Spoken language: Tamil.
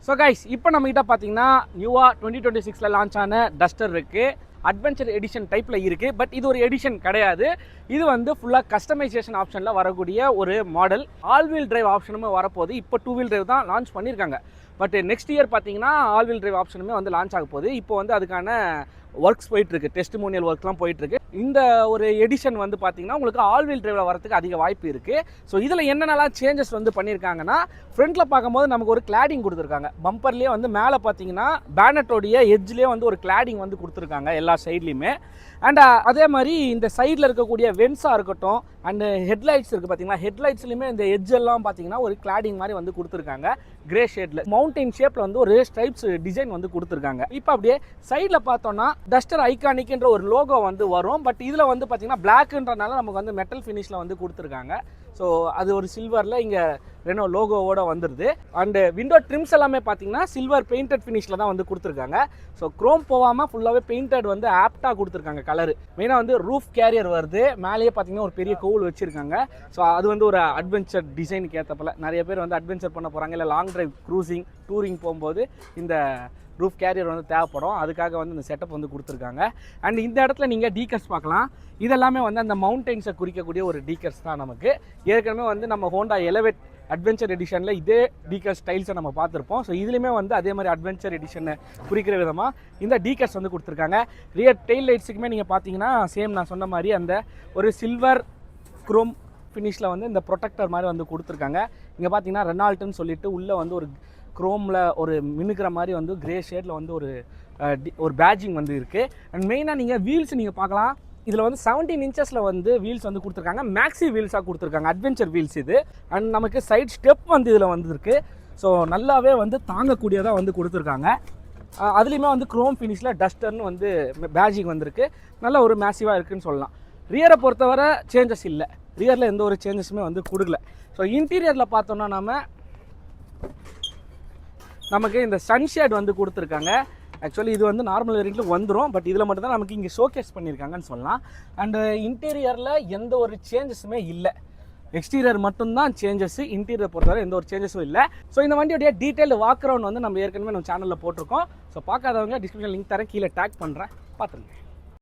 ஸோ கைஸ் இப்போ நம்மகிட்ட பார்த்தீங்கன்னா நியூவாக 2026 லான்ச் ஆன டஸ்டர் இருக்குது. அட்வென்ச்சர் எடிஷன் டைப்பில் இருக்குது. பட் இது ஒரு எடிஷன் கிடையாது. இது வந்து ஃபுல்லாக கஸ்டமைசேஷன் ஆப்ஷனில் வரக்கூடிய ஒரு மாடல். ஆல் வீல் டிரைவ் ஆப்ஷனுமே வரப்போகுது. இப்போ 2 வீல் டிரைவ் தான் லான்ச் பண்ணியிருக்காங்க. பட் நெக்ஸ்ட் இயர் பார்த்தீங்கன்னா ஆல் வீல் டிரைவ் ஆப்ஷனுமே வந்து லான்ச் ஆக போகுது. இப்போ வந்து அதுக்கான ஒர்க்ஸ் போயிட்டுருக்கு, டெஸ்டிமோனியல் ஒர்க்லாம் போயிட்டுருக்கு. இந்த ஒரு எடிஷன் வந்து பார்த்தீங்கன்னா உங்களுக்கு ஆல் வீல் டிரைவில் வரதுக்கு அதிக வாய்ப்பு இருக்குது. ஸோ இதில் என்னென்னலாம் சேஞ்சஸ் வந்து பண்ணியிருக்காங்கன்னா, ஃப்ரண்ட்டில் பார்க்கும்போது நமக்கு ஒரு கிளாடிங் கொடுத்துருக்காங்க. பம்பர்லேயே வந்து மேலே பார்த்தீங்கன்னா பேனட்டோடைய எட்ஜ்லேயே வந்து ஒரு கிளாடிங் வந்து கொடுத்துருக்காங்க எல்லா சைட்லேயுமே. அண்ட் அதே மாதிரி இந்த சைடில் இருக்கக்கூடிய வென்ஸாக இருக்கட்டும் அண்டு ஹெட்லைட்ஸ் இருக்குது பார்த்தீங்கன்னா, ஹெட்லைட்ஸ்லையுமே இந்த எட்ஜ் எல்லாம் பார்த்தீங்கன்னா ஒரு கிளாடிங் மாதிரி வந்து கொடுத்துருக்காங்க. கிரே ஷேடில் மவுண்டைன் ஷேப்பில் வந்து ஒரு ஸ்ட்ரைப்ஸ் டிசைன் வந்து கொடுத்துருக்காங்க. இப்போ அப்படியே சைடில் பார்த்தோன்னா டஸ்டர் ஐகானிக்ன்ற ஒரு லோகோ வந்து வரும். பட் இதில் வந்து பார்த்தீங்கன்னா பிளாக்ன்றனால நமக்கு வந்து மெட்டல் ஃபினிஷில் வந்து கொடுத்துருக்காங்க. ஸோ அது ஒரு சில்வரில் இங்கே ரெனோ லோகோவோட வந்துடுது. அண்டு விண்டோ ட்ரிம்ஸ் எல்லாமே பார்த்தீங்கன்னா சில்வர் பெயிண்டட் ஃபினிஷில் தான் வந்து கொடுத்துருக்காங்க. ஸோ க்ரோம் போகாமல் ஃபுல்லாகவே பெயிண்டட் வந்து ஆப்டாக கொடுத்துருக்காங்க கலரு. மெயினாக வந்து ரூஃப் கேரியர் வருது. மேலேயே பார்த்தீங்கன்னா ஒரு பெரிய கோவில் வச்சுருக்காங்க. ஸோ அது வந்து ஒரு அட்வென்ச்சர் டிசைனுக்கு ஏற்றப்பல நிறைய பேர் வந்து அட்வென்ச்சர் பண்ண போகிறாங்க, இல்லை லாங் டிரைவ் க்ரூசிங் டூரிங் போகும்போது இந்த ரூஃப் கேரியர் வந்து தேவைப்படும். அதுக்காக வந்து இந்த செட்டப் வந்து கொடுத்துருக்காங்க. அண்ட் இந்த இடத்துல நீங்கள் டீக்கர்ஸ் பார்க்கலாம். இதெல்லாமே வந்து அந்த மவுண்டெயின்ஸை குறிக்கக்கூடிய ஒரு டீக்கர்ஸ் தான். நமக்கு ஏற்கனவே வந்து நம்ம ஹோண்டா எலவேட் அட்வென்ச்சர் எடிஷனில் இதே டீக்கர் ஸ்டைல்ஸை நம்ம பார்த்துருப்போம். ஸோ இதுலேயுமே வந்து அதே மாதிரி அட்வென்ச்சர் எடிஷனை குறிக்கிற விதமாக இந்த டீக்கர்ஸ் வந்து கொடுத்துருக்காங்க. ரியர் டெயில் லைட்ஸுக்குமே நீங்கள் பார்த்தீங்கன்னா சேம் நான் சொன்ன மாதிரி அந்த ஒரு சில்வர் குரோம் ஃபினிஷில் வந்து இந்த ப்ரொடெக்டர் மாதிரி வந்து கொடுத்துருக்காங்க. இங்கே பார்த்தீங்கன்னா ரெனால்ட்டுன்னு சொல்லிட்டு உள்ளே வந்து ஒரு குரோமில் ஒரு மினுக்கிற மாதிரி வந்து கிரே ஷேடில் வந்து ஒரு பேட்ஜிங் வந்து இருக்குது. அண்ட் மெயினாக நீங்கள் வீல்ஸ் நீங்கள் பார்க்கலாம். இதில் வந்து 17 இன்ச்சஸில் வந்து வீல்ஸ் வந்து கொடுத்துருக்காங்க. மேக்ஸி வீல்ஸாக கொடுத்துருக்காங்க, அட்வென்ச்சர் வீல்ஸ் இது. அண்ட் நமக்கு சைட் ஸ்டெப் வந்து இதில் வந்துருக்கு. ஸோ நல்லாவே வந்து தாங்கக்கூடியதாக வந்து கொடுத்துருக்காங்க. அதுலேயுமே வந்து குரோம் ஃபினிஷில் டஸ்டர்னு வந்து பேட்ஜிங் வந்திருக்கு. நல்ல ஒரு மேசிவாக இருக்குதுன்னு சொல்லலாம். ரியரை பொறுத்தவரை சேஞ்சஸ் இல்லை. ரியரில் எந்த ஒரு சேஞ்சஸுமே வந்து கொடுக்கல. ஸோ இன்டீரியரில் பார்த்தோன்னா நமக்கு இந்த சன்ஷேட் வந்து கொடுத்துருக்காங்க. ஆக்சுவலி இது வந்து நார்மல் வேரியண்ட்டில் வந்துடும். பட் இதில் மட்டும்தான் நமக்கு இங்கே ஷோகேஸ் பண்ணியிருக்காங்கன்னு சொல்லலாம். அண்டு இன்டீரியரில் எந்த ஒரு சேஞ்சஸுமே இல்லை. எக்ஸ்டீரியர் மட்டும்தான் சேஞ்சஸ். இன்டீரியர் பொறுத்தவரை எந்த ஒரு சேஞ்சஸும் இல்லை. ஸோ இந்த வண்டியோடைய டீட்டெயில் வாக் அரவுண்ட் வந்து நம்ம ஏற்கனவே நம்ம சேனலில் போட்டிருக்கோம். ஸோ பார்க்காதவங்க டிஸ்கிரிப்ஷன் லிங்க் தரேன், கீழே டேக் பண்ணுறேன், பார்த்துருங்க.